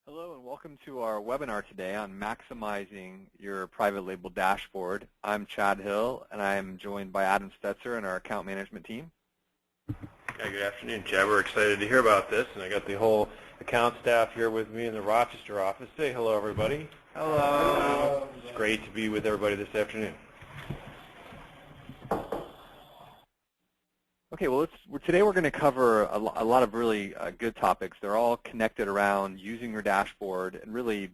Hello and welcome to our webinar today on maximizing your private label dashboard. I'm Chad Hill and I'm joined by Adam Stetzer and our account management team. Yeah, good afternoon, Chad. We're excited to hear about this, and I got the whole account staff here with me in the Rochester office. Say hello, everybody. Hello. It's great to be with everybody this afternoon. Okay, well, today we're going to cover a lot of really good topics. They're all connected around using your dashboard and really,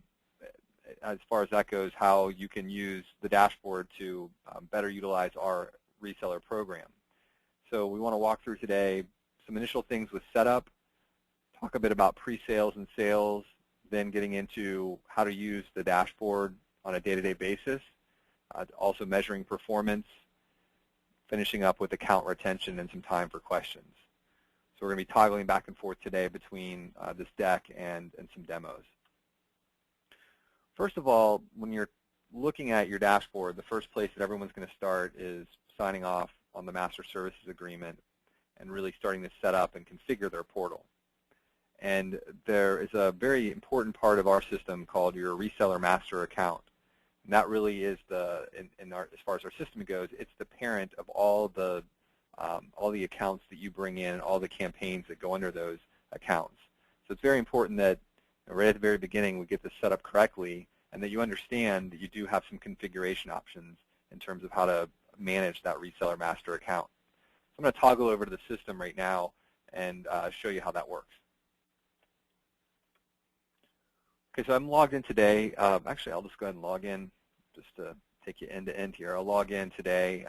as far as that goes, how you can use the dashboard to better utilize our reseller program. So we want to walk through today some initial things with setup, talk a bit about pre-sales and sales, then getting into how to use the dashboard on a day-to-day basis, also measuring performance, finishing up with account retention and some time for questions. So we're going to be toggling back and forth today between this deck and some demos. First of all, when you're looking at your dashboard, the first place that everyone's going to start is signing off on the master services agreement and really starting to set up and configure their portal. And there is a very important part of our system called your reseller master account. And that really is as far as our system goes, it's the parent of all the accounts that you bring in, all the campaigns that go under those accounts. So it's very important that right at the very beginning we get this set up correctly and that you understand that you do have some configuration options in terms of how to manage that reseller master account. So I'm going to toggle over to the system right now and show you how that works. Okay, so I'm logged in today. Actually, I'll just go ahead and log in just to take you end to end here. I'll log in today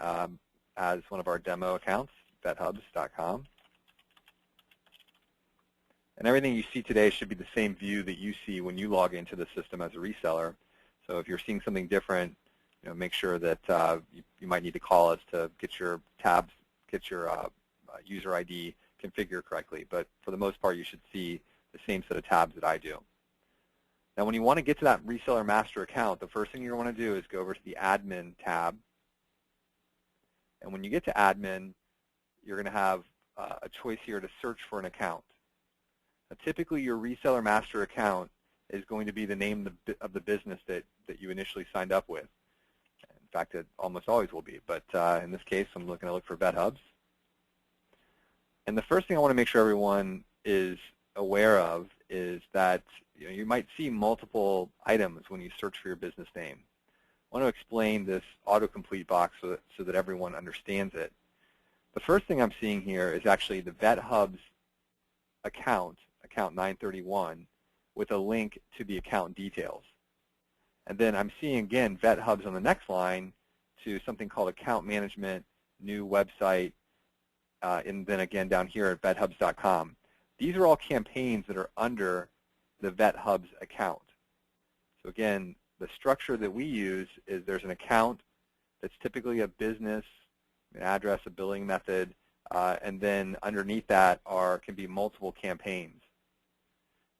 as one of our demo accounts, vethubs.com. And everything you see today should be the same view that you see when you log into the system as a reseller. So if you're seeing something different, make sure that you might need to call us to get your tabs, get your user ID configured correctly. But for the most part, you should see the same set of tabs that I do. Now, when you want to get to that reseller master account, the first thing you're going to want to do is go over to the admin tab. And when you get to admin, you're going to have a choice here to search for an account. Now, typically, your reseller master account is going to be the name of the business that you initially signed up with. In fact, it almost always will be. But in this case, I'm going to look for VetHubs. And the first thing I want to make sure everyone is aware of is that you might see multiple items when you search for your business name. I want to explain this autocomplete box so that everyone understands it. The first thing I'm seeing here is actually the VetHubs account 931, with a link to the account details. And then I'm seeing, again, VetHubs on the next line to something called account management, new website, and then again down here at vethubs.com. These are all campaigns that are under the VetHubs account. So again, the structure that we use is there's an account that's typically a business, an address, a billing method, and then underneath that can be multiple campaigns.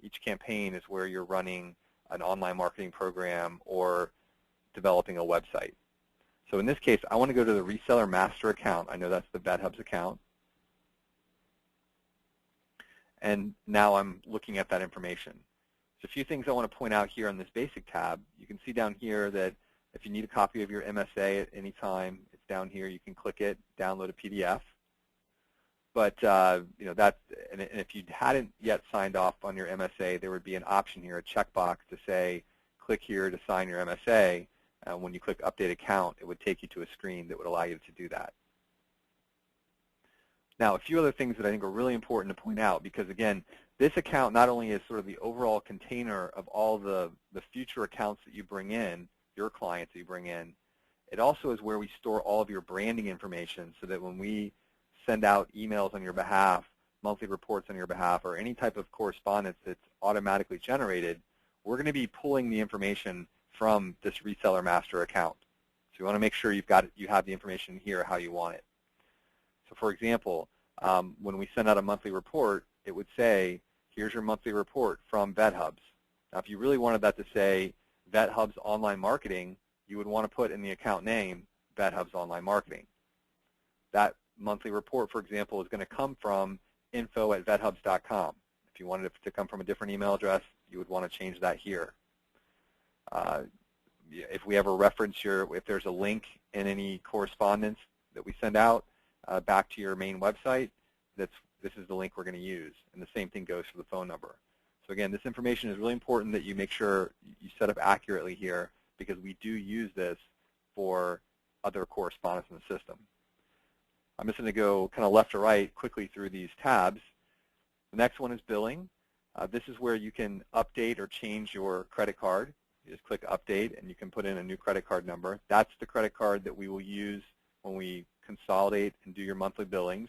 Each campaign is where you're running an online marketing program or developing a website. So in this case, I want to go to the reseller master account. I know that's the VetHubs account. And now I'm looking at that information. So a few things I want to point out here on this basic tab. You can see down here that if you need a copy of your MSA at any time, it's down here. You can click it, download a PDF. But and if you hadn't yet signed off on your MSA, there would be an option here, a checkbox to say, click here to sign your MSA. When you click Update Account, it would take you to a screen that would allow you to do that. Now, a few other things that I think are really important to point out, because again, this account not only is sort of the overall container of all the future accounts that you bring in, your clients that you bring in, it also is where we store all of your branding information so that when we send out emails on your behalf, monthly reports on your behalf, or any type of correspondence that's automatically generated, we're going to be pulling the information from this reseller master account. So you want to make sure you have the information here how you want it. So for example, when we send out a monthly report, it would say, here's your monthly report from VetHubs. Now, if you really wanted that to say VetHubs Online Marketing, you would want to put in the account name VetHubs Online Marketing. That monthly report, for example, is going to come from info@vethubs.com. If you wanted it to come from a different email address, you would want to change that here. If we ever reference if there's a link in any correspondence that we send out back to your main website, this is the link we're going to use. And the same thing goes for the phone number. So again, this information is really important that you make sure you set up accurately here, because we do use this for other correspondence in the system. I'm just going to go kind of left to right quickly through these tabs. The next one is billing. This is where you can update or change your credit card. You just click update and you can put in a new credit card number. That's the credit card that we will use when we consolidate and do your monthly billings.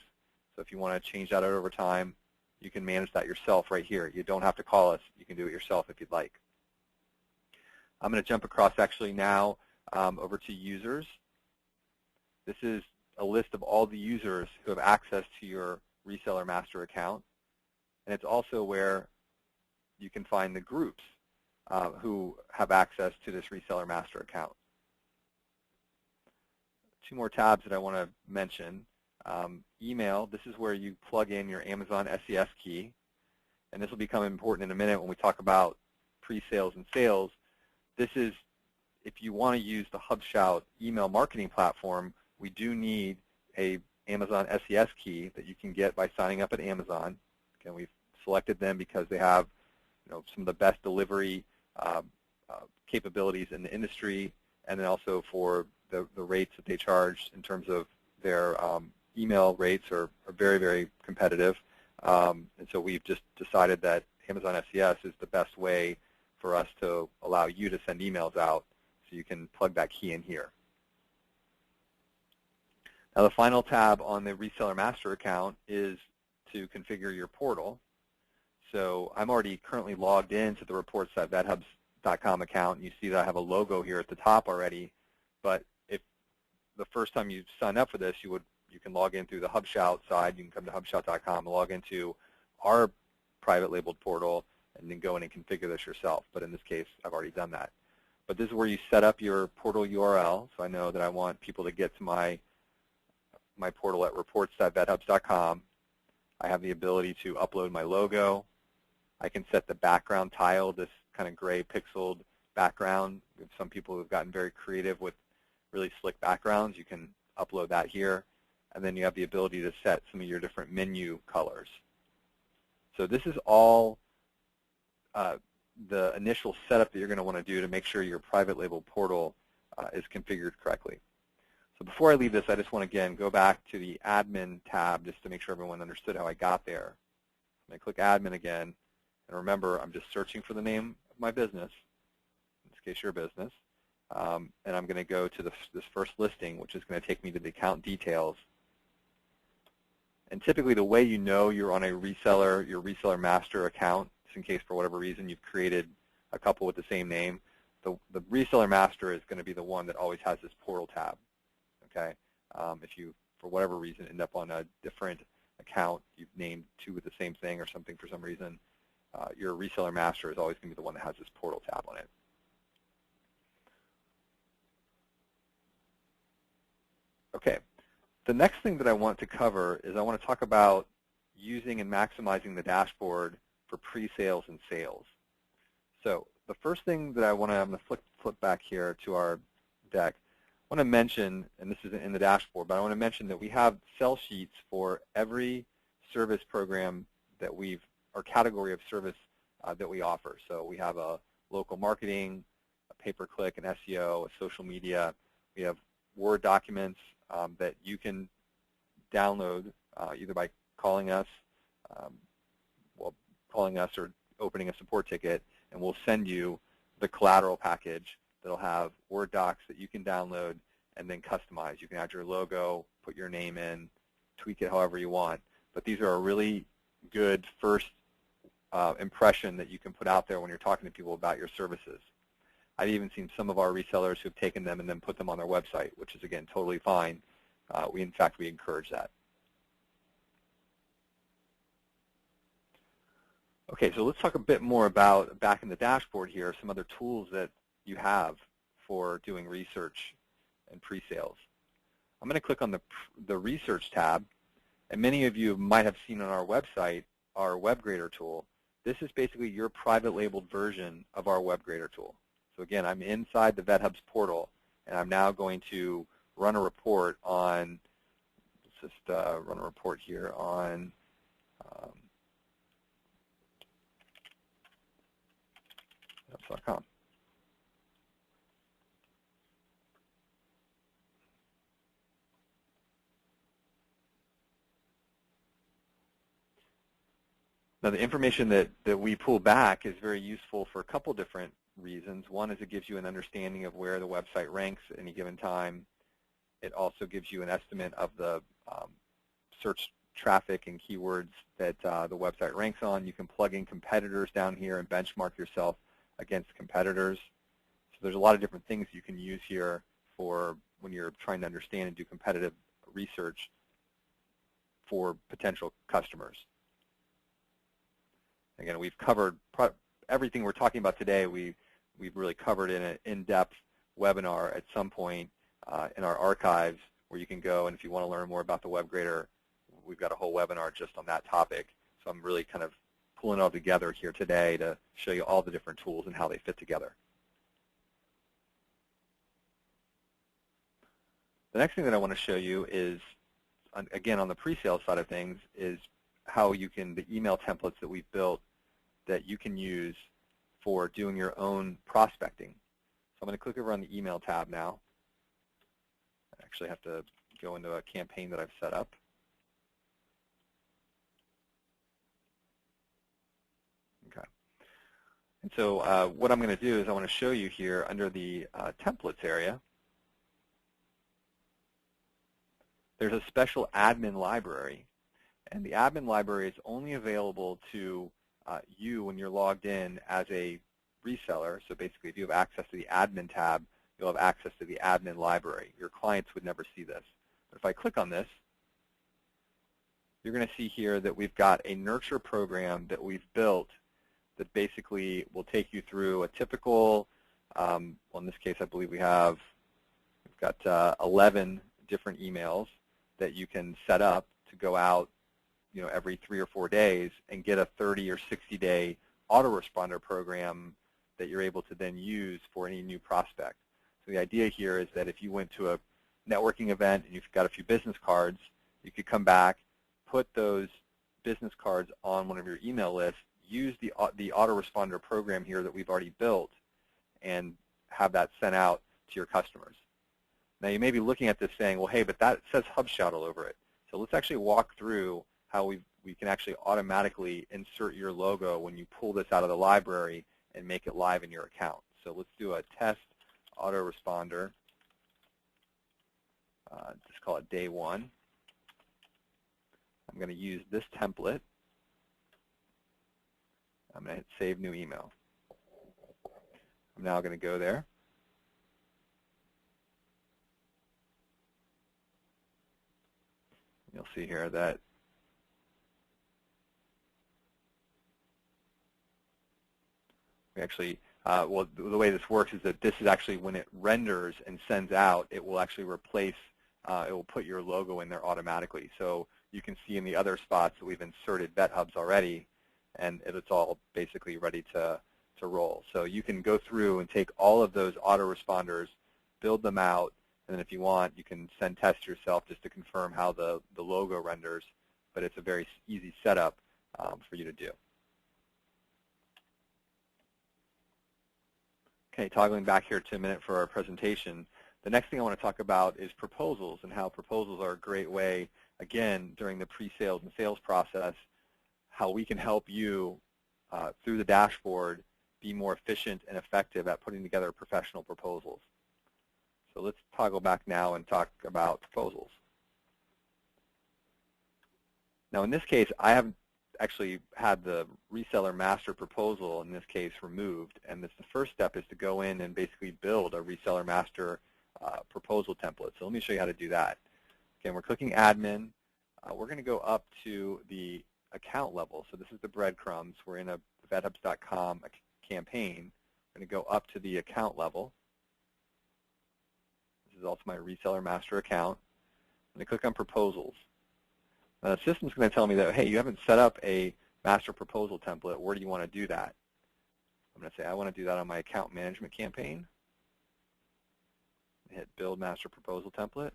So if you want to change that out over time, you can manage that yourself right here. You don't have to call us. You can do it yourself if you'd like. I'm going to jump across actually now over to users. This is a list of all the users who have access to your Reseller Master account. And it's also where you can find the groups who have access to this Reseller Master account. Two more tabs that I want to mention. Email, this is where you plug in your Amazon SES key. And this will become important in a minute when we talk about pre-sales and sales. This is, if you want to use the HubShout email marketing platform, we do need a Amazon SES key that you can get by signing up at Amazon. Again, we've selected them because they have some of the best delivery capabilities in the industry, and then also for the rates that they charge in terms of their email rates are very, very competitive. And so we've just decided that Amazon SES is the best way for us to allow you to send emails out, so you can plug that key in here. Now the final tab on the Reseller Master account is to configure your portal. So I'm already currently logged into the reports.vethubs.com account, and you see that I have a logo here at the top already. But if the first time you sign up for this, you can log in through the HubShout side. You can come to HubShout.com and log into our private labeled portal and then go in and configure this yourself. But in this case, I've already done that. But this is where you set up your portal URL. So I know that I want people to get to my portal at reports.vethubs.com. I have the ability to upload my logo. I can set the background tile, this kind of gray pixeled background. We have some people who have gotten very creative with really slick backgrounds. You can upload that here. And then you have the ability to set some of your different menu colors. So this is all the initial setup that you're going to want to do to make sure your private label portal is configured correctly. So before I leave this, I just want to, again, go back to the admin tab just to make sure everyone understood how I got there. I'm going to click admin again. And remember, I'm just searching for the name of my business, in this case, your business. And I'm going to go to this first listing, which is going to take me to the account details. And typically, the way you know you're on your Reseller Master account, just in case for whatever reason you've created a couple with the same name, the Reseller Master is going to be the one that always has this portal tab. Okay, if you, for whatever reason, end up on a different account, you've named two with the same thing or something for some reason, your Reseller Master is always going to be the one that has this portal tab on it. Okay, the next thing that I want to cover is I want to talk about using and maximizing the dashboard for pre-sales and sales. So the first thing that I'm going to flip back here to our deck. I want to mention, and this isn't in the dashboard, but I want to mention that we have sell sheets for every service program that or category of service that we offer. So we have a local marketing, a pay-per-click, an SEO, a social media. We have Word documents that you can download either by calling us or opening a support ticket, and we'll send you the collateral package that'll have Word docs that you can download and then customize. You can add your logo, put your name in, tweak it however you want. But these are a really good first impression that you can put out there when you're talking to people about your services. I've even seen some of our resellers who have taken them and then put them on their website, which is, again, totally fine. In fact, we encourage that. Okay, so let's talk a bit more about, back in the dashboard here, some other tools that you have for doing research and pre-sales. I'm going to click on the Research tab, and many of you might have seen on our website our WebGrader tool. this is basically your private labeled version of our web grader tool. So again, I'm inside the VetHubs portal, and I'm now going to run a report on, let's just run a report here on VetHubs.com. Now, the information that we pull back is very useful for a couple different reasons. One is it gives you an understanding of where the website ranks at any given time. It also gives you an estimate of the search traffic and keywords that the website ranks on. You can plug in competitors down here and benchmark yourself against competitors. So there's a lot of different things you can use here for when you're trying to understand and do competitive research for potential customers. Again, we've covered everything we're talking about today. We've really covered in an in-depth webinar at some point in our archives, where you can go, and if you want to learn more about the web grader, we've got a whole webinar just on that topic. So I'm really kind of pulling it all together here today to show you all the different tools and how they fit together. The next thing that I want to show you is, again, on the pre-sale side of things, is how you can, the email templates that we've built that you can use for doing your own prospecting. So I'm going to click over on the email tab now. I actually have to go into a campaign that I've set up. Okay. And so what I'm going to do is I want to show you here under the templates area, there's a special admin library. And the admin library is only available to you when you're logged in as a reseller. So basically, if you have access to the admin tab, you'll have access to the admin library. Your clients would never see this. But if I click on this, you're going to see here that we've got a nurture program that we've built that basically will take you through a typical, well, in this case, I believe we've got 11 different emails that you can set up to go out every 3 or 4 days and get a 30 or 60-day autoresponder program that you're able to then use for any new prospect. So the idea here is that if you went to a networking event and you've got a few business cards, you could come back, put those business cards on one of your email lists, use the autoresponder program here that we've already built, and have that sent out to your customers. Now, you may be looking at this saying, well, hey, but that says HubShout all over it. So let's actually walk through how we can actually automatically insert your logo when you pull this out of the library and make it live in your account. So let's do a test autoresponder. Just call it day 1. I'm going to use this template. I'm going to hit Save New Email. I'm now going to go there. You'll see here that we actually, well, the way this works is that this is actually when it renders and sends out, it will actually replace, it will put your logo in there automatically. So you can see in the other spots that we've inserted VetHubs already, and it's all basically ready to roll. So you can go through and take all of those autoresponders, build them out, and then if you want, you can send tests yourself just to confirm how the logo renders, but it's a very easy setup for you to do. Okay, toggling back here to a minute for our presentation. The next thing I want to talk about is proposals, and how proposals are a great way, again, during the pre-sales and sales process, how we can help you through the dashboard be more efficient and effective at putting together professional proposals. So let's toggle back now and talk about proposals. Now in this case, I have actually had the reseller master proposal, in this case, removed, and the first step is to go in and basically build a reseller master proposal template. So let me show you how to do that. Again, we're clicking admin. We're going to go up to the account level. So this is the breadcrumbs. We're in a VetHubs.com campaign. I'm going to go up to the account level. This is also my reseller master account. I'm going to click on proposals. Now the system's going to tell me that, hey, you haven't set up a master proposal template, where do you want to do that? I'm going to say I want to do that on my account management campaign. Hit Build Master Proposal Template.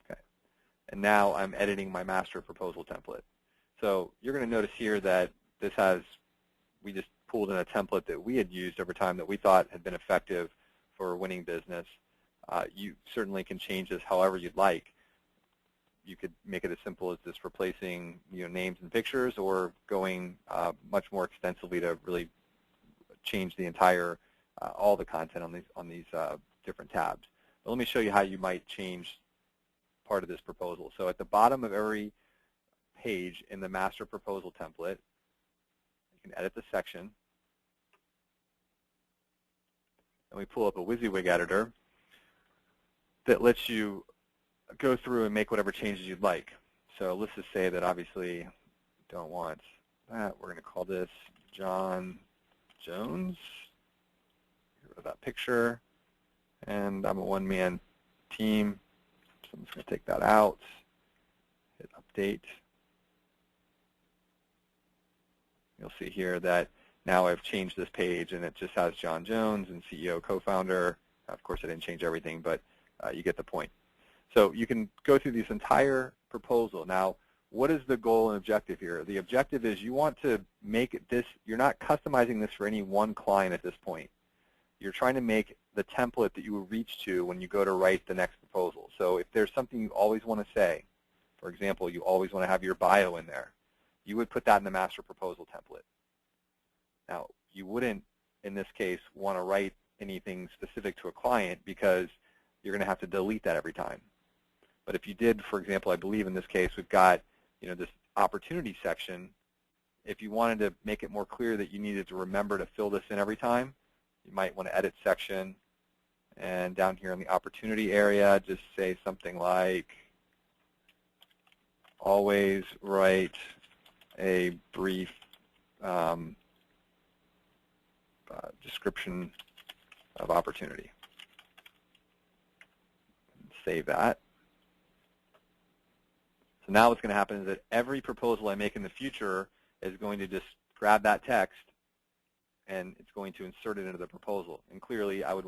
Okay. And now I'm editing my master proposal template. So you're going to notice here that this has, we just pulled in a template that we had used over time that we thought had been effective for winning business. You certainly can change this however you'd like. You could make it as simple as just replacing names and pictures, or going much more extensively to really change the entire, all the content on these different tabs. But let me show you how you might change part of this proposal. So at the bottom of every page in the master proposal template, you can edit the section. And we pull up a WYSIWYG editor that lets you go through and make whatever changes you'd like. So let's just say that obviously don't want that. We're going to call this John Jones. Get rid of that picture. And I'm a one-man team, so I'm just going to take that out. Hit update. You'll see here that now I've changed this page, and it just has John Jones and CEO, co-founder. Of course, I didn't change everything, but you get the point. So you can go through this entire proposal. Now, what is the goal and objective here? The objective is you want to make this, you're not customizing this for any one client at this point. You're trying to make the template that you will reach to when you go to write the next proposal. So if there's something you always want to say, for example, you always want to have your bio in there, you would put that in the master proposal template. Now, you wouldn't, in this case, want to write anything specific to a client because you're going to have to delete that every time. But if you did, for example, I believe in this case we've got this opportunity section. If you wanted to make it more clear that you needed to remember to fill this in every time, you might want to edit section, and down here in the opportunity area, just say something like, always write a brief description of opportunity. Save that. So now what's going to happen is that every proposal I make in the future is going to just grab that text and it's going to insert it into the proposal. And clearly I would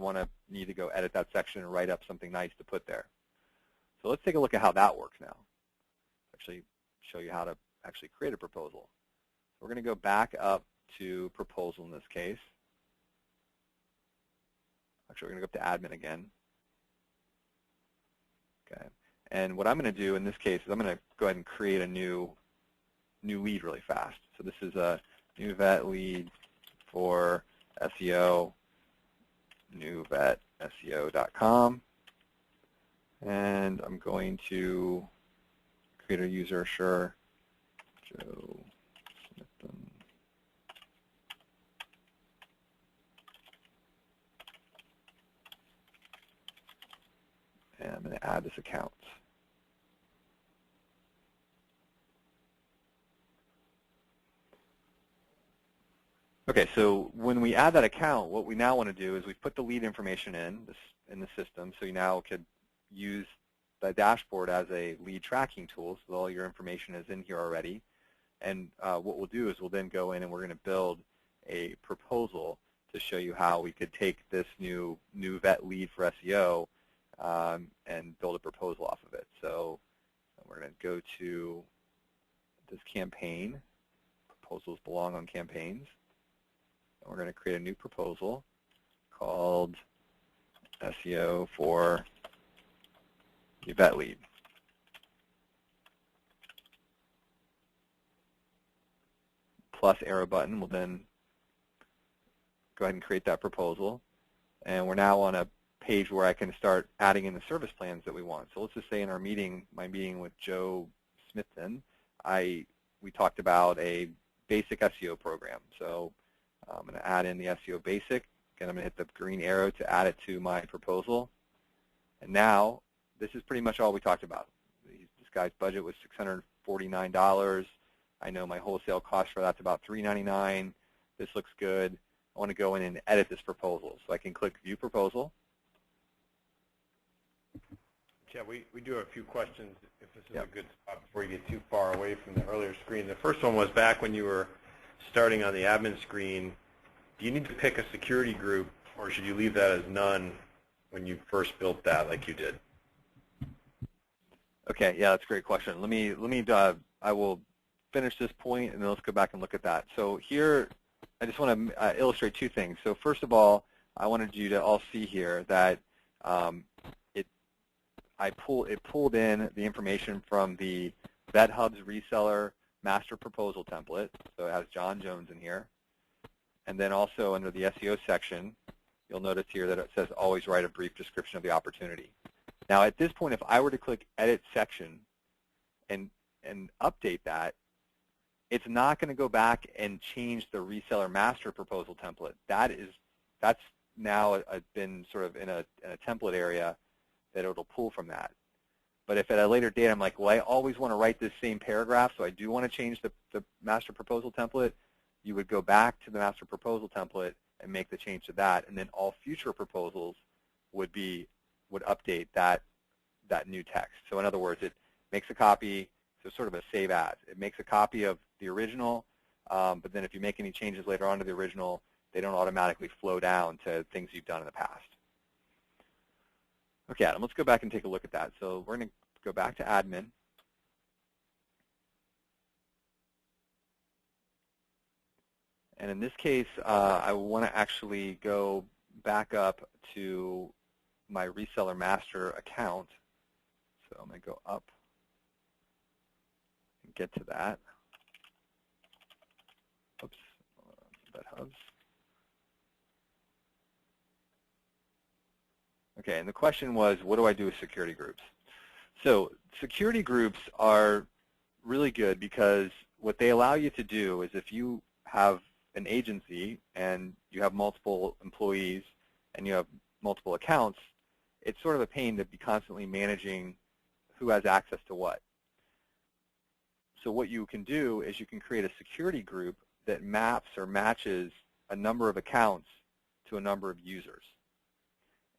need to go edit that section and write up something nice to put there. So let's take a look at how that works now. Actually show you how to actually create a proposal. We're going to go back up to proposal in this case. Actually, we're going to go up to admin again. Okay. And what I'm going to do in this case is I'm going to go ahead and create a new lead really fast. So this is a new vet lead for SEO, newvetseo.com. And I'm going to create a user, sure, Joe Smithson. And I'm going to add this account. Okay, so when we add that account, what we now want to do is we put the lead information in the system, so you now could use the dashboard as a lead tracking tool, so all your information is in here already. And what we'll do is we'll then go in and we're going to build a proposal to show you how we could take this new vet lead for SEO and build a proposal off of it. So we're going to go to this campaign. Proposals belong on campaigns. And we're going to create a new proposal called SEO for the vet lead. Plus arrow button will then go ahead and create that proposal. And we're now on a page where I can start adding in the service plans that we want. So let's just say in our meeting, my meeting with Joe Smithson, we talked about a basic SEO program. So I'm going to add in the SEO basic. Again, I'm going to hit the green arrow to add it to my proposal. And now, this is pretty much all we talked about. This guy's budget was $649. I know my wholesale cost for that's about $399. This looks good. I want to go in and edit this proposal. So I can click View Proposal, Chad, we do have a few questions, if this is a good spot before you get too far away from the earlier screen. The first one was back when you were starting on the admin screen. Do you need to pick a security group, or should you leave that as none when you first built that like you did? Okay, yeah, that's a great question. I will finish this point, and then let's go back and look at that. So here, I just want to illustrate two things. So first of all, I wanted you to all see here that it pulled in the information from the VetHub's reseller master proposal template. So it has John Jones in here. And then also under the SEO section, you'll notice here that it says always write a brief description of the opportunity. Now at this point, if I were to click Edit Section and update that, it's not going to go back and change the reseller master proposal template. That's now been sort of in a template area that it'll pull from that. But if at a later date I'm like, well, I always want to write this same paragraph, so I do want to change the master proposal template, you would go back to the master proposal template and make the change to that, and then all future proposals would update that new text. So in other words, it makes a copy, so sort of a save as. It makes a copy of the original, but then if you make any changes later on to the original, they don't automatically flow down to things you've done in the past. Okay, Adam, let's go back and take a look at that. So we're going to go back to admin. And in this case, I want to actually go back up to my reseller master account. So I'm going to go up and get to that. Oops, VetHubs. Okay, and the question was, what do I do with security groups? So security groups are really good because what they allow you to do is if you have an agency and you have multiple employees and you have multiple accounts, it's sort of a pain to be constantly managing who has access to what. So what you can do is you can create a security group that maps or matches a number of accounts to a number of users.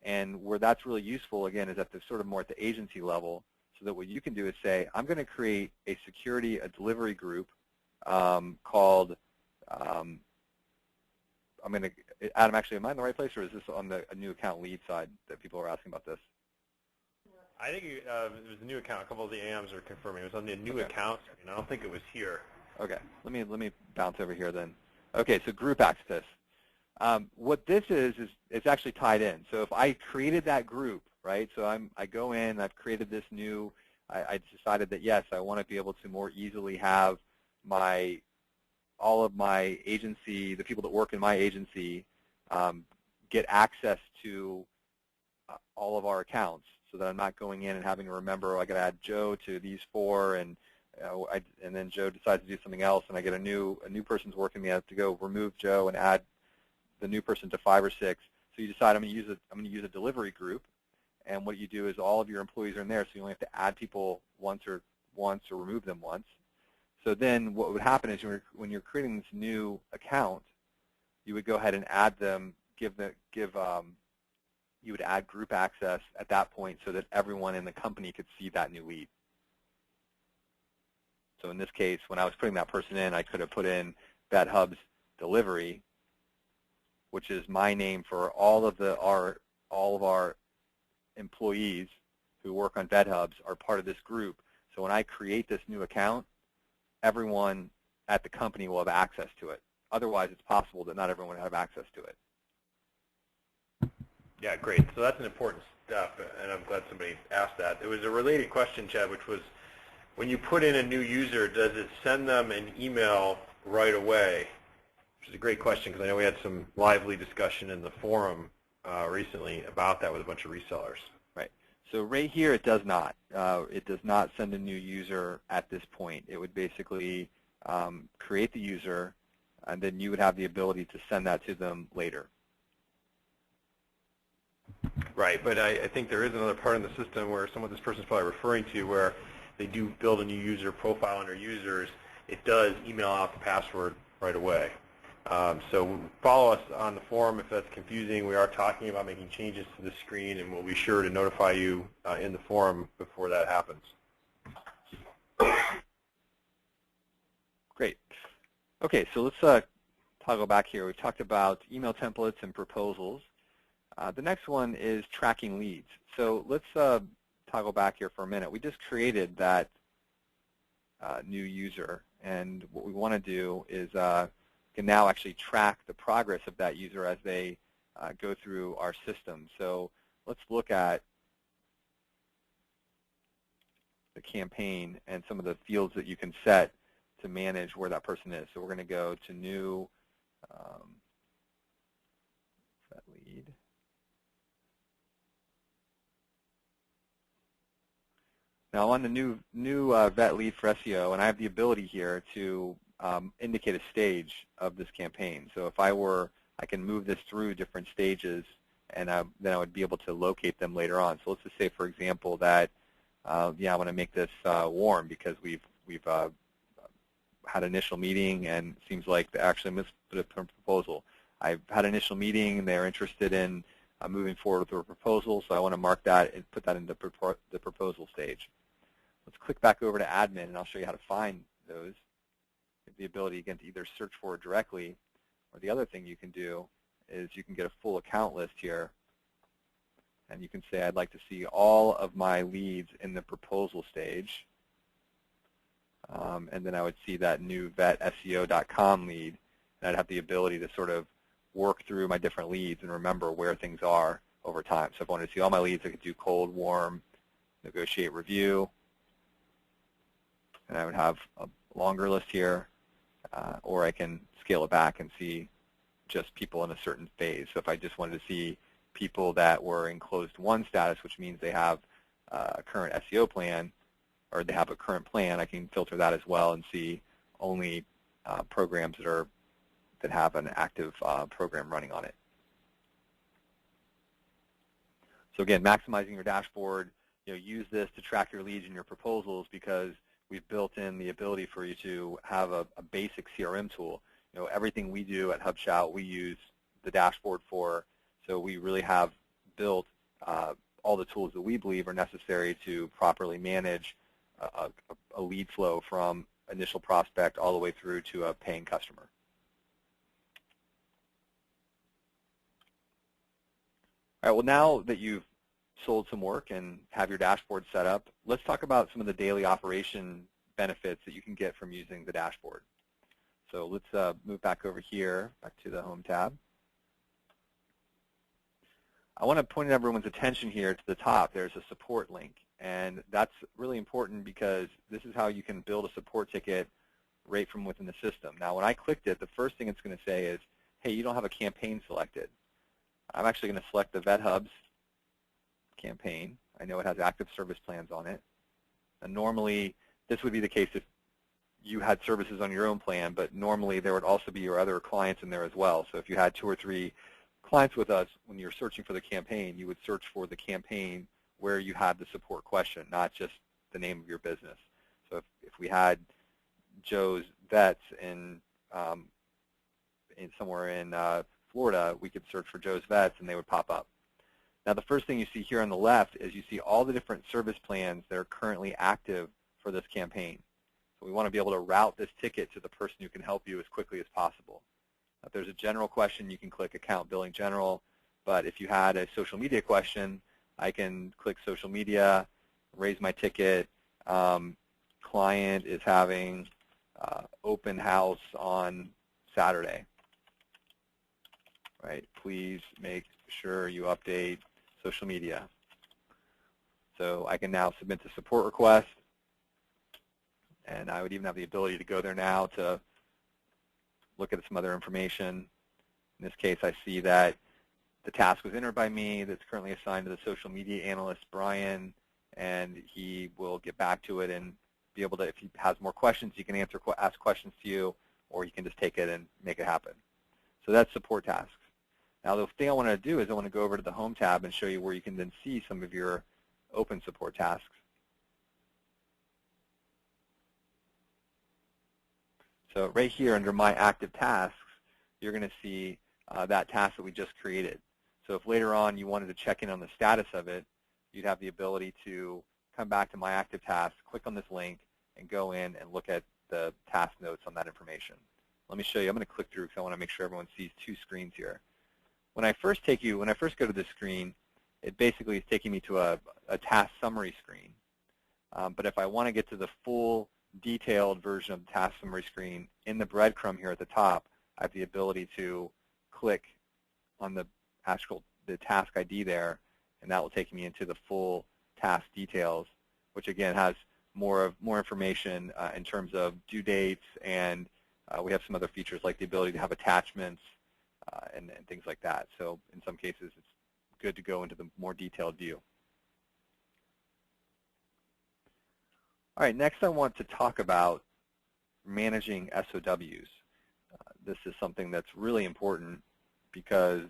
And where that's really useful, again, is at the sort of more at the agency level, so that what you can do is say, I'm going to create a delivery group called, Adam, actually, am I in the right place, or is this on a new account lead side that people are asking about this? I think it was a new account. A couple of the AMs are confirming. It was on the new account, and I don't think it was here. Okay, let me bounce over here then. Okay, so group access. What this is it's actually tied in. So if I created that group, right, so I go in, I've created this new, I decided that, yes, I want to be able to more easily have all of my agency, the people that work in my agency, get access to all of our accounts so that I'm not going in and having to remember, I got to add Joe to these 4, and then Joe decides to do something else, and I get a new person's working me. I have to go remove Joe and add the new person to 5 or 6. So you decide I'm going to use a delivery group, and what you do is all of your employees are in there, so you only have to add people once or remove them once. So then what would happen is when you're creating this new account, you would go ahead and add them, you would add group access at that point so that everyone in the company could see that new lead. So in this case, when I was putting that person in, I could have put in VetHub's delivery, which is my name for all of our employees who work on VetHubs are part of this group. So when I create this new account, everyone at the company will have access to it. Otherwise, it's possible that not everyone will have access to it. Yeah, great. So that's an important step, and I'm glad somebody asked that. There was a related question, Chad, which was, when you put in a new user, does it send them an email right away? Which is a great question, because I know we had some lively discussion in the forum recently about that with a bunch of resellers. Right. So right here, it does not. It does not send a new user at this point. It would basically create the user, and then you would have the ability to send that to them later. Right, but I think there is another part in the system where some of this person is probably referring to where they do build a new user profile under users. It does email out the password right away. So follow us on the forum if that's confusing. We are talking about making changes to the screen, and we'll be sure to notify you in the forum before that happens. Great. Okay, so let's toggle back here. We've talked about email templates and proposals. The next one is tracking leads. So let's toggle back here for a minute. We just created that new user, and what we want to do is can now actually track the progress of that user as they go through our system. So let's look at the campaign and some of the fields that you can set to manage where that person is. So we're going to go to new that lead. Now on the new vet lead for SEO, and I have the ability here to indicate a stage of this campaign. So if I can move this through different stages, and then I would be able to locate them later on. So let's just say, for example, that yeah, I want to make this warm because we've had an initial meeting, and it seems like they actually missed a proposal. I've had an initial meeting, and they're interested in moving forward with a proposal, so I want to mark that and put that into the proposal stage. Let's click back over to admin, and I'll show you how to find those. You have the ability, again, to either search for it directly, or the other thing you can do is you can get a full account list here, and you can say, I'd like to see all of my leads in the proposal stage. And then I would see that new vetseo.com lead, and I'd have the ability to sort of work through my different leads and remember where things are over time. So if I wanted to see all my leads, I could do cold, warm, negotiate, review, and I would have a longer list here, or I can scale it back and see just people in a certain phase. So if I just wanted to see people that were in closed won status, which means they have a current SEO plan, or they have a current plan, I can filter that as well and see only programs that have an active program running on it. So again, maximizing your dashboard, use this to track your leads and your proposals, because we've built in the ability for you to have a basic CRM tool. Everything we do at HubShout, we use the dashboard for, so we really have built all the tools that we believe are necessary to properly manage a lead flow from initial prospect all the way through to a paying customer. All right, well, now that you've sold some work and have your dashboard set up, let's talk about some of the daily operation benefits that you can get from using the dashboard. So let's move back over here, back to the Home tab. I want to point everyone's attention here to the top. There's a support link, and that's really important because this is how you can build a support ticket right from within the system. Now, when I clicked it, the first thing it's going to say is, hey, you don't have a campaign selected. I'm actually going to select the VetHubs campaign. I know it has active service plans on it. And normally, this would be the case if you had services on your own plan, but normally there would also be your other clients in there as well. So if you had 2 or 3 clients with us, when you're searching for the campaign, you would search for the campaign where you had the support question, not just the name of your business. So if we had Joe's Vets in somewhere in Florida, we could search for Joe's Vets, and they would pop up. Now, the first thing you see here on the left is you see all the different service plans that are currently active for this campaign. So we want to be able to route this ticket to the person who can help you as quickly as possible. If there's a general question, you can click Account Billing General. But if you had a social media question, I can click Social Media, raise my ticket. Client is having open house on Saturday. Right? Please make sure you update social media. So I can now submit the support request, and I would even have the ability to go there now to look at some other information. In this case, I see that the task was entered by me that's currently assigned to the social media analyst, Brian, and he will get back to it and be able to, if he has more questions, he can ask questions to you, or you can just take it and make it happen. So that's support tasks. Now, the thing I want to do is I want to go over to the Home tab and show you where you can then see some of your open support tasks. So right here under My Active Tasks, you're going to see that task that we just created. So if later on you wanted to check in on the status of it, you'd have the ability to come back to My Active Task, click on this link, and go in and look at the task notes on that information. Let me show you. I'm going to click through because I want to make sure everyone sees two screens here. When I first go to this screen, it basically is taking me to a task summary screen. But if I want to get to the full detailed version of the task summary screen, in the breadcrumb here at the top, I have the ability to click on the task ID there, and that will take me into the full task details, which again has more information in terms of due dates, and we have some other features like the ability to have attachments and things like that. So in some cases, it's good to go into the more detailed view. All right, next I want to talk about managing SOWs. This is something that's really important because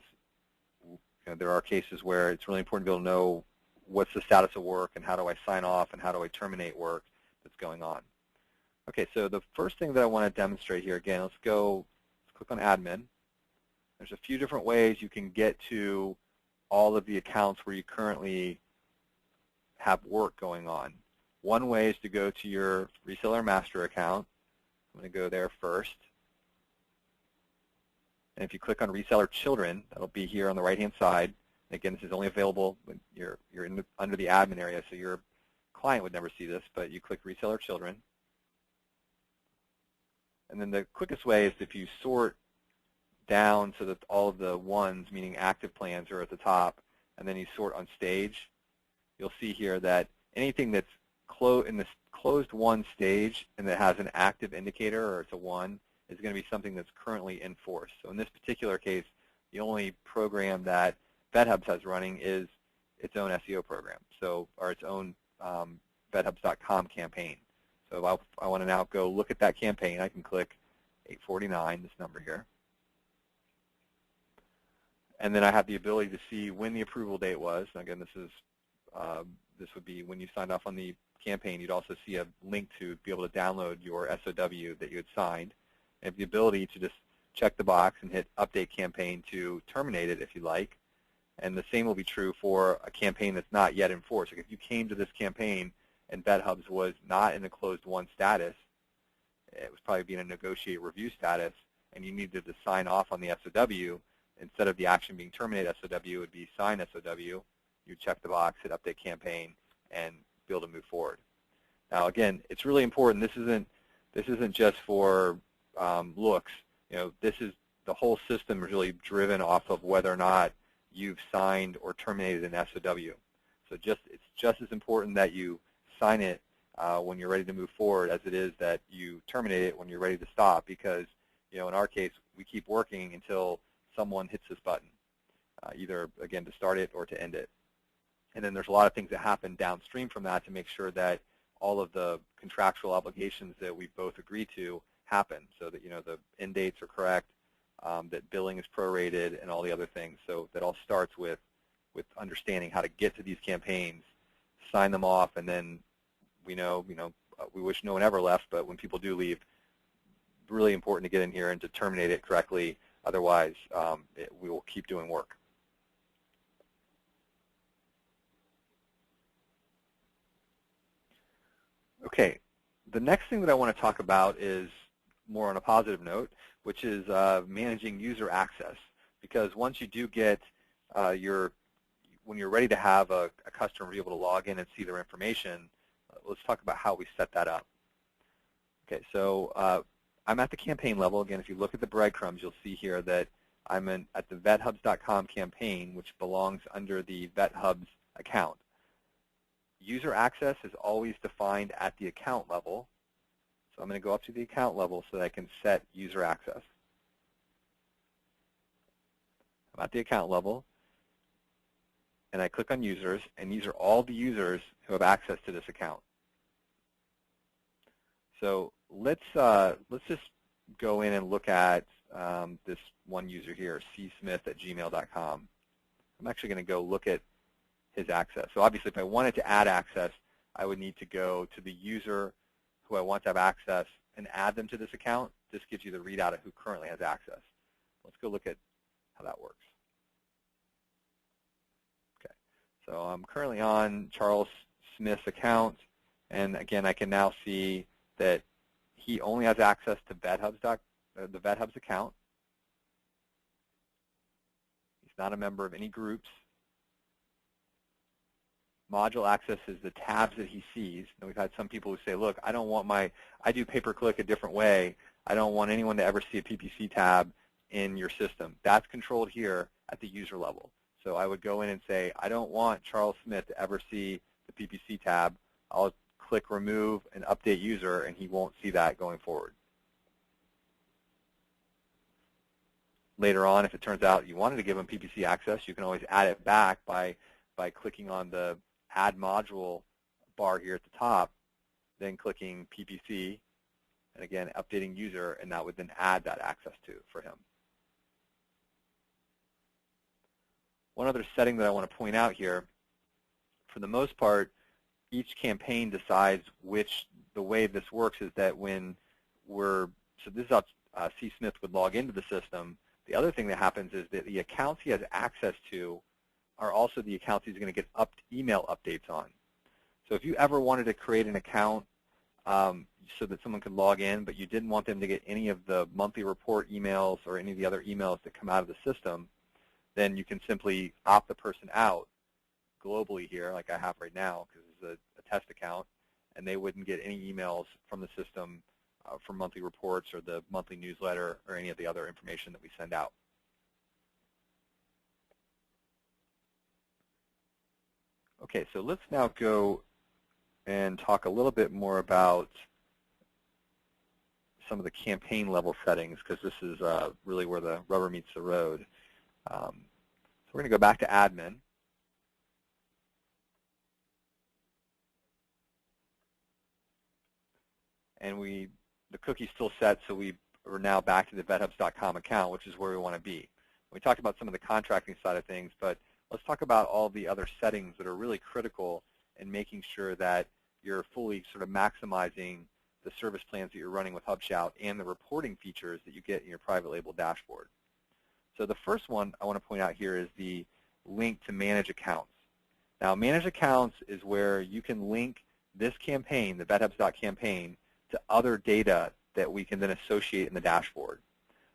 there are cases where it's really important to be able to know what's the status of work and how do I sign off and how do I terminate work that's going on. Okay, so the first thing that I want to demonstrate here, again, let's click on Admin. There's a few different ways you can get to all of the accounts where you currently have work going on. One way is to go to your Reseller Master account. I'm going to go there first. And if you click on Reseller Children, that'll be here on the right-hand side. And again, this is only available when you're under the admin area, so your client would never see this, but you click Reseller Children. And then the quickest way is if you sort down so that all of the ones, meaning active plans, are at the top, and then you sort on stage, you'll see here that anything that's in this closed won stage and that has an active indicator, or it's a 1, is going to be something that's currently in force. So in this particular case, the only program that VetHubs has running is its own SEO program, or its own vethubs.com campaign. So if I want to now go look at that campaign, I can click 849, this number here. And then I have the ability to see when the approval date was. And again, this would be when you signed off on the campaign. You'd also see a link to be able to download your SOW that you had signed. And have the ability to just check the box and hit Update Campaign to terminate it if you like. And the same will be true for a campaign that's not yet in force. Like if you came to this campaign and VetHubs was not in a closed won status, it was probably being a negotiate review status, and you needed to sign off on the SOW, instead of the action being terminate SOW, it would be sign SOW. You check the box, hit Update Campaign, and be able to move forward. Now again, it's really important. This isn't just for looks. This is the whole system is really driven off of whether or not you've signed or terminated an SOW. So it's just as important that you sign it when you're ready to move forward as it is that you terminate it when you're ready to stop, because in our case, we keep working until someone hits this button, either, again, to start it or to end it. And then there's a lot of things that happen downstream from that to make sure that all of the contractual obligations that we both agree to happen, so that the end dates are correct, that billing is prorated, and all the other things. So that all starts with understanding how to get to these campaigns, sign them off, and then we wish no one ever left, but when people do leave, really important to get in here and to terminate it correctly. Otherwise, we will keep doing work. Okay, the next thing that I want to talk about is more on a positive note, which is managing user access. Because once you do get when you're ready to have a customer be able to log in and see their information, let's talk about how we set that up. Okay, so I'm at the campaign level. Again, if you look at the breadcrumbs, you'll see here that I'm at the vethubs.com campaign, which belongs under the VetHubs account. User access is always defined at the account level. So I'm going to go up to the account level so that I can set user access. I'm at the account level, and I click on users, and these are all the users who have access to this account. So let's just go in and look at this one user here, csmith@gmail.com. I'm actually going to go look at his access. So obviously, if I wanted to add access, I would need to go to the user who I want to have access and add them to this account. This gives you the readout of who currently has access. Let's go look at how that works. Okay, so I'm currently on Charles Smith's account, and again, I can now see that he only has access to the VetHubs account. He's not a member of any groups. Module access is the tabs that he sees. And we've had some people who say, look, I don't want I do pay-per-click a different way. I don't want anyone to ever see a PPC tab in your system. That's controlled here at the user level. So I would go in and say, I don't want Charles Smith to ever see the PPC tab. I'll click remove and update user, and he won't see that going forward. Later on, if it turns out you wanted to give him PPC access, you can always add it back by clicking on the Add Module bar here at the top, then clicking PPC, and again, updating user, and that would then add that access for him. One other setting that I want to point out here, for the most part, each campaign decides the way this works is that when so this is how C. Smith would log into the system. The other thing that happens is that the accounts he has access to are also the accounts he's going to get email updates on. So if you ever wanted to create an account so that someone could log in, but you didn't want them to get any of the monthly report emails or any of the other emails that come out of the system, then you can simply opt the person out globally here, like I have right now, because it's a test account, and they wouldn't get any emails from the system for monthly reports or the monthly newsletter or any of the other information that we send out. Okay, so let's now go and talk a little bit more about some of the campaign level settings, because this is really where the rubber meets the road. So we're going to go back to admin. And the cookie's still set, so we are now back to the vethubs.com account, which is where we want to be. We talked about some of the contracting side of things, but let's talk about all the other settings that are really critical in making sure that you're fully sort of maximizing the service plans that you're running with HubShout and the reporting features that you get in your private label dashboard. So the first one I want to point out here is the link to manage accounts. Now, manage accounts is where you can link this campaign, the vethubs.campaign, to other data that we can then associate in the dashboard.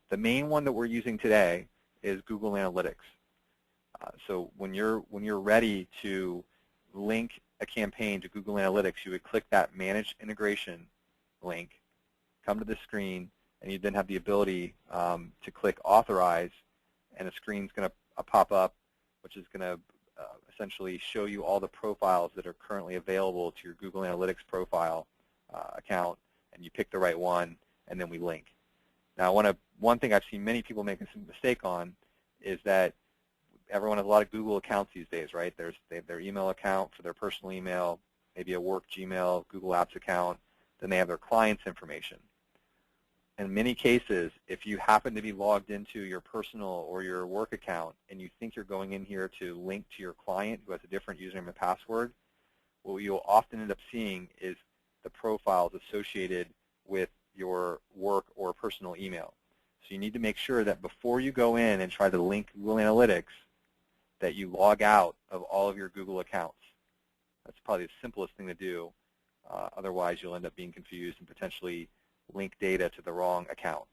The main one that we're using today is Google Analytics. So when you're ready to link a campaign to Google Analytics, you would click that Manage Integration link, come to this screen, and you then have the ability to click Authorize, and a screen's going to pop up, which is going to essentially show you all the profiles that are currently available to your Google Analytics profile account, and you pick the right one, and then we link. Now, one thing I've seen many people make a mistake on is that everyone has a lot of Google accounts these days, right? They have their email account for their personal email, maybe a work Gmail, Google Apps account, then they have their client's information. In many cases, if you happen to be logged into your personal or your work account and you think you're going in here to link to your client who has a different username and password, what you'll often end up seeing is the profiles associated with your work or personal email. So you need to make sure that before you go in and try to link Google Analytics, that you log out of all of your Google accounts. That's probably the simplest thing to do. Otherwise, you'll end up being confused and potentially link data to the wrong account.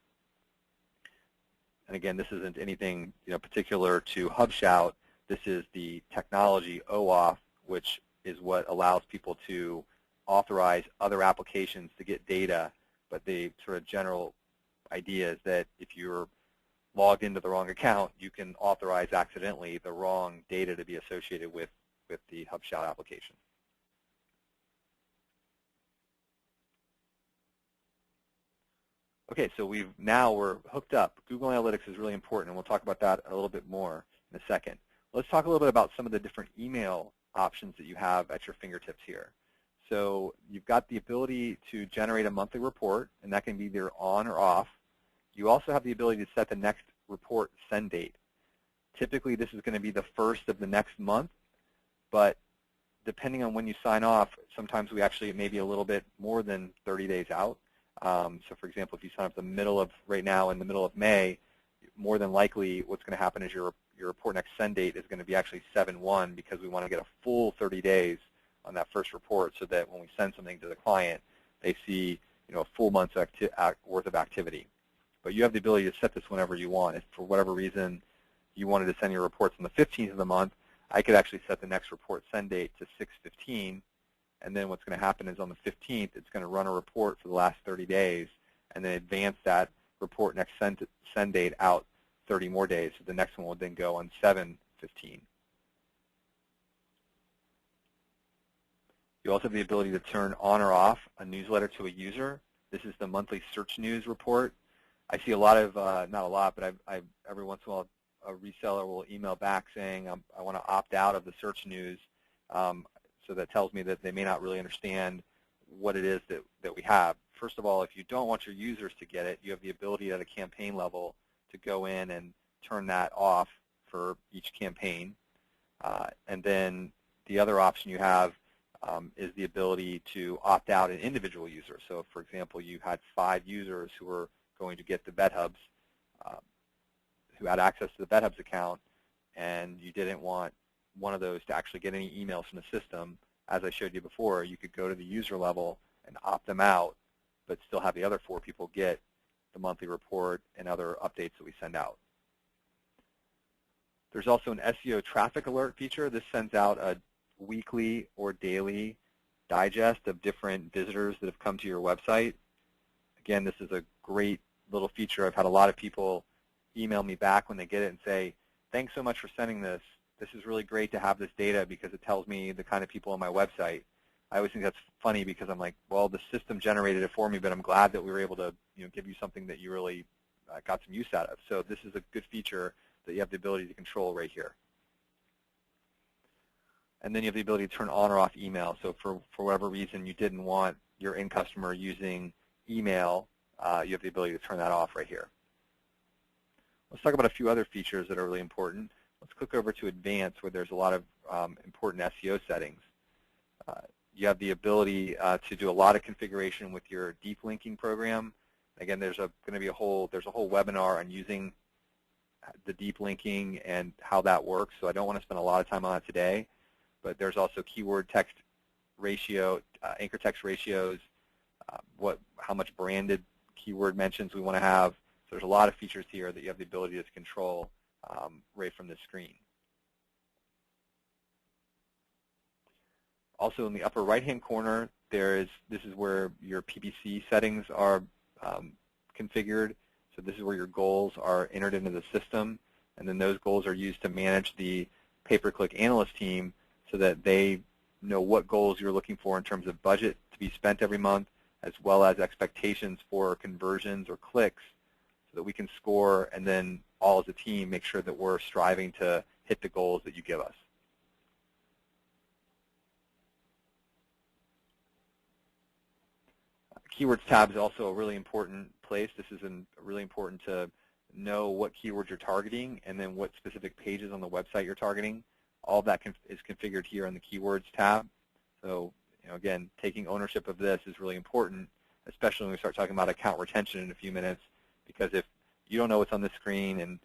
And again, this isn't anything particular to HubShout. This is the technology OAuth, which is what allows people to authorize other applications to get data. But the sort of general idea is that if you're logged into the wrong account, you can authorize accidentally the wrong data to be associated with the HubShout application. Okay, so we're hooked up. Google Analytics is really important, and we'll talk about that a little bit more in a second. Let's talk a little bit about some of the different email options that you have at your fingertips here. So you've got the ability to generate a monthly report, and that can be either on or off. You also have the ability to set the next report send date. Typically, this is going to be the first of the next month, but depending on when you sign off, sometimes we actually may be a little bit more than 30 days out. So for example, if you sign up right now in the middle of May, more than likely what's going to happen is your report next send date is going to be actually 7/1 because we want to get a full 30 days on that first report so that when we send something to the client, they see a full month's worth of activity. But you have the ability to set this whenever you want. If for whatever reason you wanted to send your reports on the 15th of the month, I could actually set the next report send date to 6/15, and then what's going to happen is on the 15th, it's going to run a report for the last 30 days, and then advance that report next send date out 30 more days. So the next one will then go on 7/15. You also have the ability to turn on or off a newsletter to a user. This is the monthly search news report. I see a lot of, not a lot, but every once in a while a reseller will email back saying, I want to opt out of the search news. So that tells me that they may not really understand what it is that we have. First of all, if you don't want your users to get it, you have the ability at a campaign level to go in and turn that off for each campaign. And then the other option you have is the ability to opt out an individual user. So if, for example, you had 5 users who were going to get the BetHubs, who had access to the BetHubs account, and you didn't want one of those to actually get any emails from the system, as I showed you before, you could go to the user level and opt them out, but still have the other 4 people get the monthly report and other updates that we send out. There's also an SEO traffic alert feature. This sends out a weekly or daily digest of different visitors that have come to your website. Again, this is a great little feature. I've had a lot of people email me back when they get it and say, thanks so much for sending this. This is really great to have this data because it tells me the kind of people on my website. I always think that's funny because I'm like, well, the system generated it for me, but I'm glad that we were able to give you something that you really got some use out of. So this is a good feature that you have the ability to control right here. And then you have the ability to turn on or off email. So for whatever reason you didn't want your end customer using email, you have the ability to turn that off right here. Let's talk about a few other features that are really important. Let's click over to Advanced, where there's a lot of important SEO settings. You have the ability to do a lot of configuration with your deep linking program. Again, there's going to be a whole webinar on using the deep linking and how that works. So I don't want to spend a lot of time on it today. But there's also keyword text ratio, anchor text ratios, how much branded keyword mentions we want to have. So there's a lot of features here that you have the ability to control right from this screen. Also in the upper right-hand corner, this is where your PPC settings are configured. So this is where your goals are entered into the system, and then those goals are used to manage the pay-per-click analyst team so that they know what goals you're looking for in terms of budget to be spent every month, as well as expectations for conversions or clicks, so that we can score and then all as a team make sure that we're striving to hit the goals that you give us. Keywords tab is also a really important place. This is really important to know what keywords you're targeting and then what specific pages on the website you're targeting. All of that is configured here on the Keywords tab. So, again, taking ownership of this is really important, especially when we start talking about account retention in a few minutes, because if you don't know what's on the screen and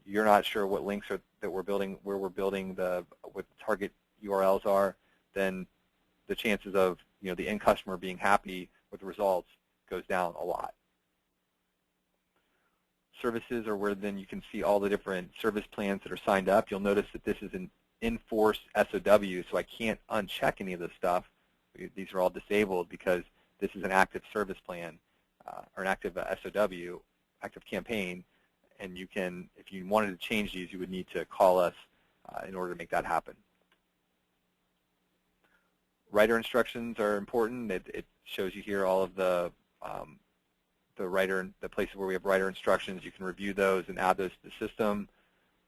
you're not sure what links that we're building, where we're building what the target URLs are, then the chances of the end customer being happy with the results goes down a lot. Services are where then you can see all the different service plans that are signed up. You'll notice that this is an in-force SOW, so I can't uncheck any of this stuff. These are all disabled because this is an active service plan or an active SOW, active campaign, and you can, if you wanted to change these, you would need to call us in order to make that happen. Writer instructions are important. It shows you here all of the places where we have writer instructions. You can review those and add those to the system.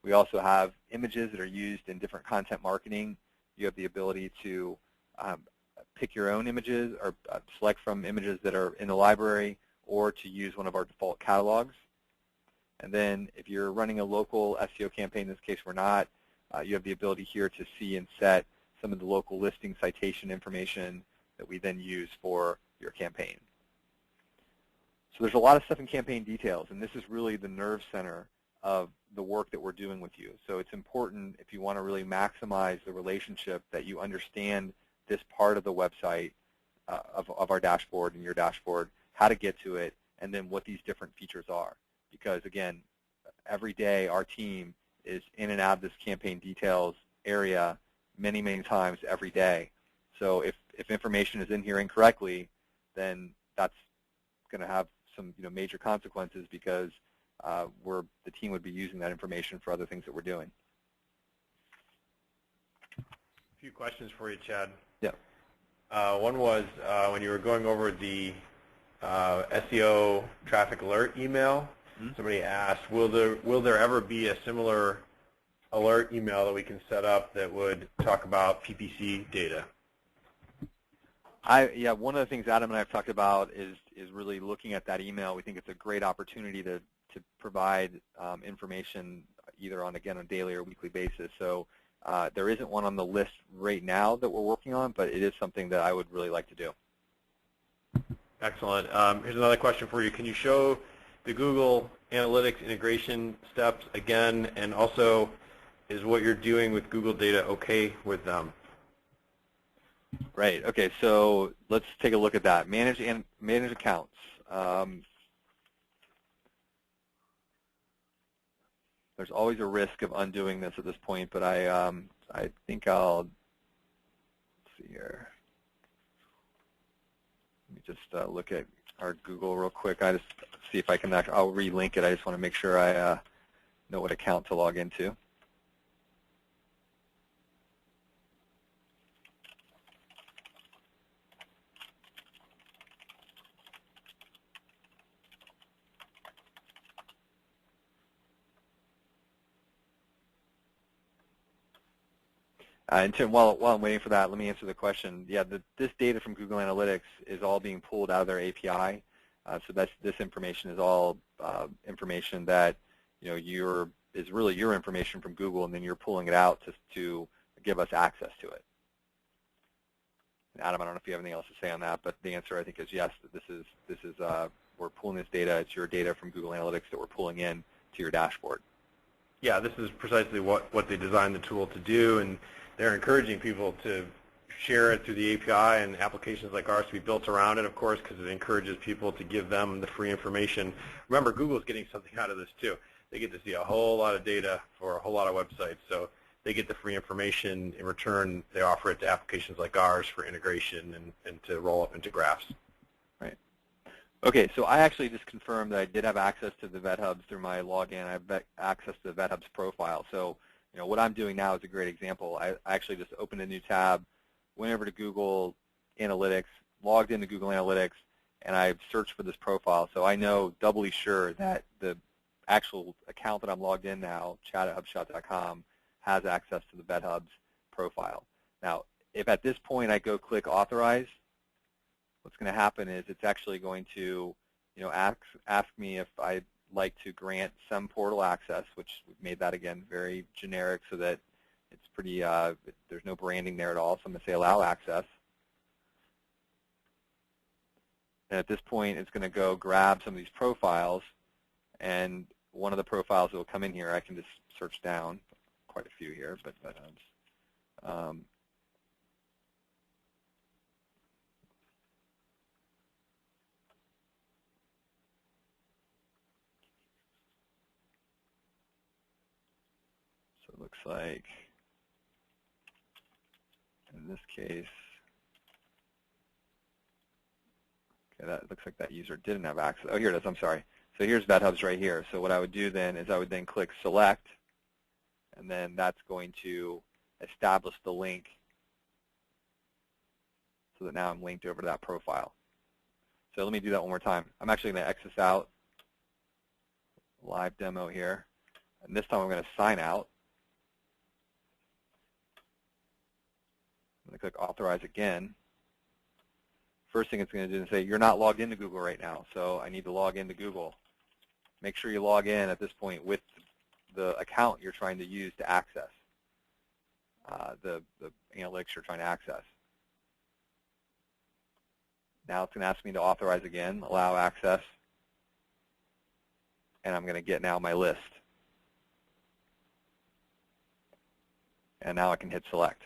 We also have images that are used in different content marketing. You have the ability to pick your own images or select from images that are in the library or to use one of our default catalogs. And then if you're running a local SEO campaign, in this case we're not, you have the ability here to see and set some of the local listing citation information that we then use for your campaign. So there's a lot of stuff in campaign details, and this is really the nerve center of the work that we're doing with you. So it's important, if you want to really maximize the relationship, that you understand this part of the website of our dashboard and your dashboard, how to get to it, and then what these different features are. Because again, every day our team is in and out of this campaign details area many, many times every day. So if information is in here incorrectly, then that's going to have some major consequences, because the team would be using that information for other things that we're doing. A few questions for you, Chad. Yeah. One was when you were going over the SEO traffic alert email, somebody asked, will there ever be a similar alert email that we can set up that would talk about PPC data? Yeah, one of the things Adam and I have talked about is really looking at that email. We think it's a great opportunity to provide information either on a daily or weekly basis. So there isn't one on the list right now that we're working on, but it is something that I would really like to do. Excellent. Here's another question for you. Can you show the Google Analytics integration steps again, and also is what you're doing with Google data okay with them? Right. Okay. So let's take a look at that. Manage accounts. There's always a risk of undoing this at this point, but I think let's see here. Let me just look at our Google real quick. I just see if I can. I'll relink it. I just want to make sure I know what account to log into. And Tim, while I'm waiting for that, let me answer the question. Yeah, this data from Google Analytics is all being pulled out of their API. So this information is all information that is really your information from Google, and then you're pulling it out to give us access to it. And Adam, I don't know if you have anything else to say on that, but the answer I think is yes. That this is we're pulling this data. It's your data from Google Analytics that we're pulling in to your dashboard. Yeah, this is precisely what they designed the tool to do, and they're encouraging people to share it through the API and applications like ours to be built around it, of course, because it encourages people to give them the free information. Remember, Google's getting something out of this too. They get to see a whole lot of data for a whole lot of websites, so they get the free information. In return, they offer it to applications like ours for integration and to roll up into graphs. Right. Okay, so I actually just confirmed that I did have access to the VetHubs through my login. I have access to the VetHubs profile. So what I'm doing now is a great example. I actually just opened a new tab, went over to Google Analytics, logged into Google Analytics, and I searched for this profile. So I know doubly sure that the actual account that I'm logged in now, chat@hubshot.com, has access to the VetHubs profile. Now, if at this point I go click Authorize, what's going to happen is it's actually going to ask me if I'd like to grant some portal access, which we've made that, again, very generic so that it's pretty, there's no branding there at all. So I'm going to say Allow Access. And at this point, it's going to go grab some of these profiles. And one of the profiles that will come in here, I can just search down, quite a few here, but so it looks like, in this case, okay, that looks like that user didn't have access. Oh, here it is. I'm sorry. So here's VetHubs right here. So what I would do then is I would then click Select, and then that's going to establish the link so that now I'm linked over to that profile. So let me do that one more time. I'm actually going to X this out, live demo here, and this time I'm going to sign out. I'm going to click Authorize again. First thing it's going to do is say, you're not logged into Google right now, so I need to log into Google. Make sure you log in at this point with the account you're trying to use to access the analytics you're trying to access. Now it's going to ask me to authorize again, allow access, and I'm going to get now my list. and now I can hit select.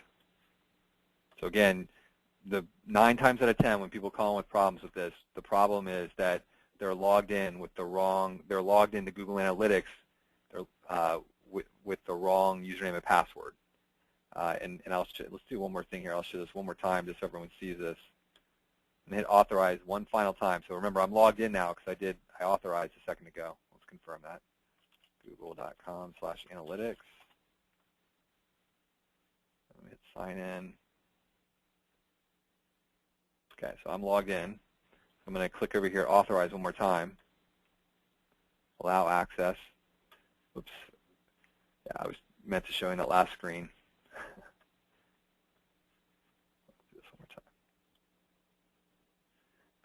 So again, the 9 times out of 10 when people call in with problems with this, the problem is that they're logged in with the wrong, they're logged into Google Analytics with the wrong username and password. And let's do one more thing here. I'll show this one more time just so everyone sees this. And hit authorize one final time. So remember, I'm logged in now because I authorized a second ago. Let's confirm that. Google.com/analytics. Hit sign in. Okay, so I'm logged in. I'm going to click over here, authorize one more time. Allow access. Oops. Yeah, I was meant to show in that last screen. Let's do this one more time.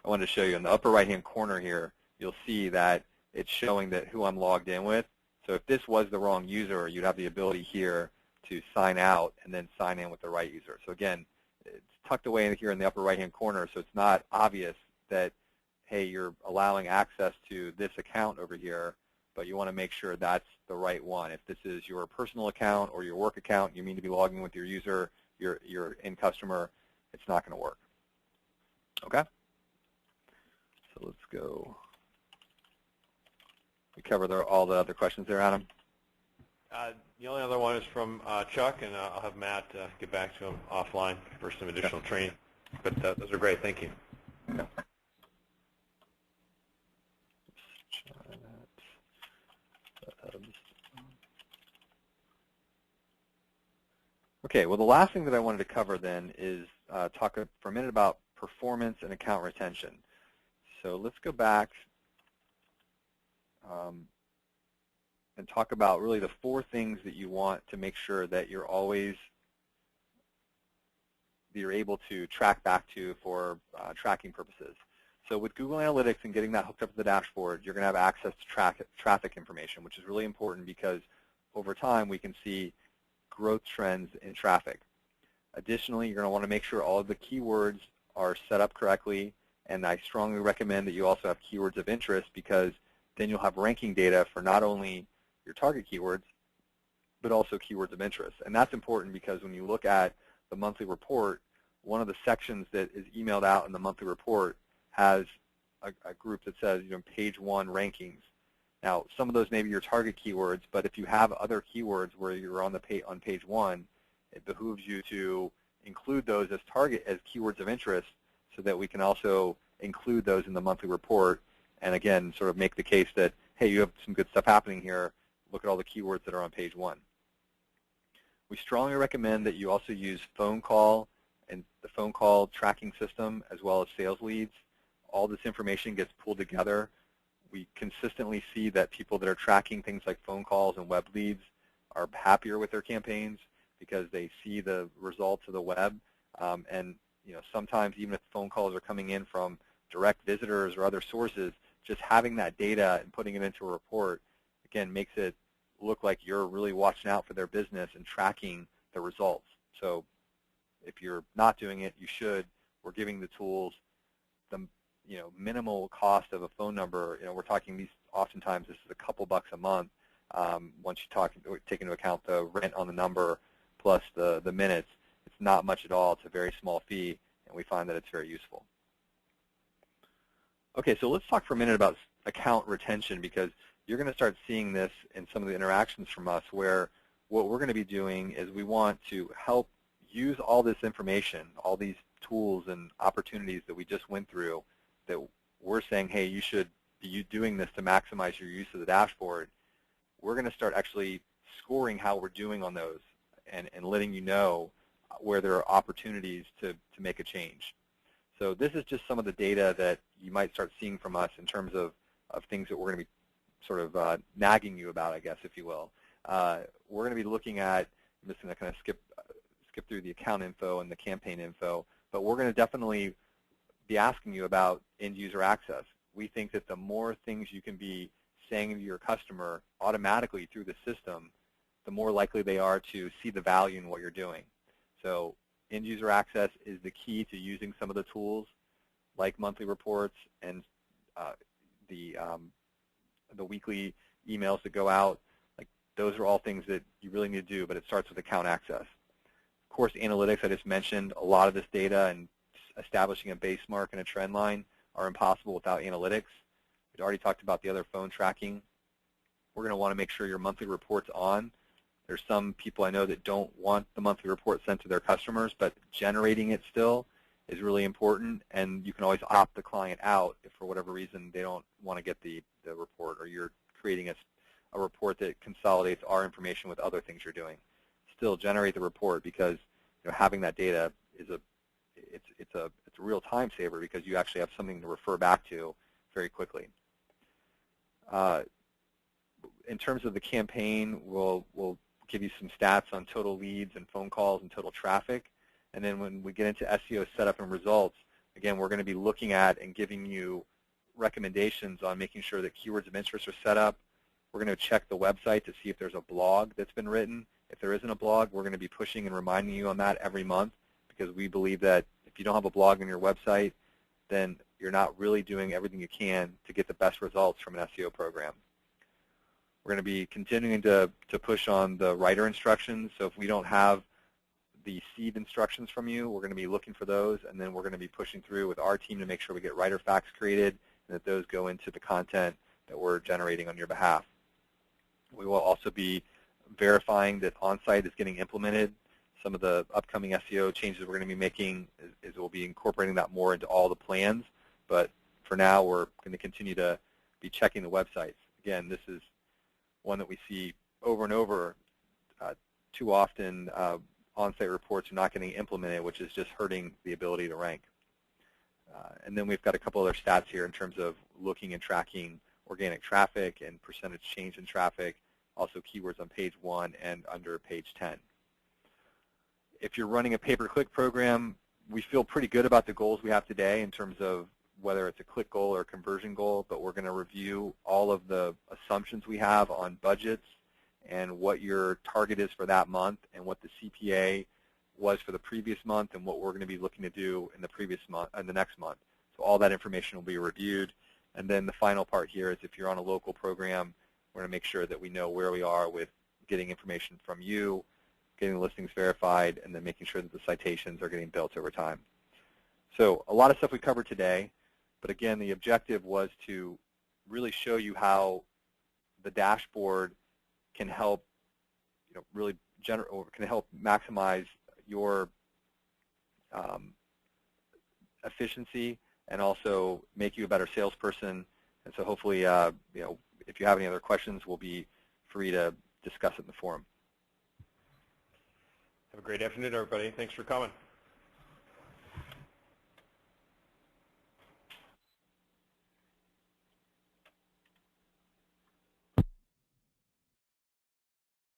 I wanted to show you in the upper right-hand corner here, you'll see that it's showing that who I'm logged in with. So if this was the wrong user, you'd have the ability here to sign out and then sign in with the right user. So again, it's tucked away in here in the upper right-hand corner, so it's not obvious that, hey, you're allowing access to this account over here, but you want to make sure that's the right one. If this is your personal account or your work account, you mean to be logging with your user, your end customer, it's not going to work. Okay? So let's go. We covered all the other questions there, Adam? The only other one is from Chuck, and I'll have Matt get back to him offline for some additional training. But those are great. Thank you. Yeah. Okay, well, the last thing that I wanted to cover then is talk for a minute about performance and account retention. So let's go back and talk about really the 4 things that you want to make sure that you're able to track back to for tracking purposes. So with Google Analytics and getting that hooked up to the dashboard, you're going to have access to traffic information, which is really important because over time we can see growth trends in traffic. Additionally, you're going to want to make sure all of the keywords are set up correctly, and I strongly recommend that you also have keywords of interest because then you'll have ranking data for not only your target keywords, but also keywords of interest. And that's important because when you look at the monthly report, one of the sections that is emailed out in the monthly report has a group that says, page 1 rankings. Now, some of those may be your target keywords, but if you have other keywords where you're on page 1, it behooves you to include those as keywords of interest so that we can also include those in the monthly report and, again, sort of make the case that, hey, you have some good stuff happening here. Look at all the keywords that are on page 1. We strongly recommend that you also use phone call and the phone call tracking system as well as sales leads. All this information gets pulled together. We consistently see that people that are tracking things like phone calls and web leads are happier with their campaigns because they see the results of the web. And sometimes even if phone calls are coming in from direct visitors or other sources, just having that data and putting it into a report, again, makes it look like you're really watching out for their business and tracking the results. So if you're not doing it, you should. We're giving the tools the minimal cost of a phone number. We're talking oftentimes this is a couple bucks a month. Once you take into account the rent on the number plus the minutes, it's not much at all. It's a very small fee, and we find that it's very useful. Okay, so let's talk for a minute about account retention because you're going to start seeing this in some of the interactions from us where what we're going to be doing is we want to help use all this information, all these tools and opportunities that we just went through that we're saying, hey, you should be doing this to maximize your use of the dashboard. We're going to start actually scoring how we're doing on those and letting you know where there are opportunities to make a change. So this is just some of the data that you might start seeing from us in terms of things that we're going to be sort of nagging you about, I guess, if you will. We're going to be looking at, I'm just going to kind of skip through the account info and the campaign info, but we're going to definitely be asking you about end user access. We think that the more things you can be saying to your customer automatically through the system, the more likely they are to see the value in what you're doing. So end user access is the key to using some of the tools like monthly reports and the weekly emails that go out. Like those are all things that you really need to do, but it starts with account access. course, analytics I just mentioned, a lot of this data and establishing a base mark and a trend line are impossible without analytics. We'd already talked about the other phone tracking. We're going to want to make sure your monthly report's on. There's some people I know that don't want the monthly report sent to their customers, but generating it still is really important, and you can always opt the client out if for whatever reason they don't want to get the report, or you're creating a report that consolidates our information with other things you're doing. Still generate the report, because having that data is it's a real time saver, because you actually have something to refer back to very quickly. In terms of the campaign, we'll give you some stats on total leads and phone calls and total traffic. And then when we get into SEO setup and results, again, we're going to be looking at and giving you recommendations on making sure that keywords of interest are set up. We're going to check the website to see if there's a blog that's been written. If there isn't a blog, we're going to be pushing and reminding you on that every month, because we believe that if you don't have a blog on your website, then you're not really doing everything you can to get the best results from an SEO program. We're going to be continuing to push on the writer instructions. So if we don't have the seed instructions from you, we're going to be looking for those, and then we're going to be pushing through with our team to make sure we get writer facts created and that those go into the content that we're generating on your behalf. We will also be verifying that on-site is getting implemented. Some of the upcoming SEO changes we're going to be making is we'll be incorporating that more into all the plans, but for now we're going to continue to be checking the websites. Again, this is one that we see over and over. Too often on-site reports are not getting implemented, which is just hurting the ability to rank. And then we've got a couple other stats here in terms of looking and tracking organic traffic and percentage change in traffic, also keywords on page 1 and under page 10. If you're running a pay-per-click program, we feel pretty good about the goals we have today in terms of whether it's a click goal or a conversion goal, but we're going to review all of the assumptions we have on budgets and what your target is for that month and what the CPA was for the previous month and what we're going to be looking to do in the previous month and the next month. So all that information will be reviewed. And then the final part here is if you're on a local program, we're going to make sure that we know where we are with getting information from you, getting the listings verified, and then making sure that the citations are getting built over time. So a lot of stuff we covered today, but again, the objective was to really show you how the dashboard can help, really can help maximize your efficiency and also make you a better salesperson. And so hopefully, if you have any other questions, we'll be free to discuss it in the forum. Have a great afternoon, everybody. Thanks for coming.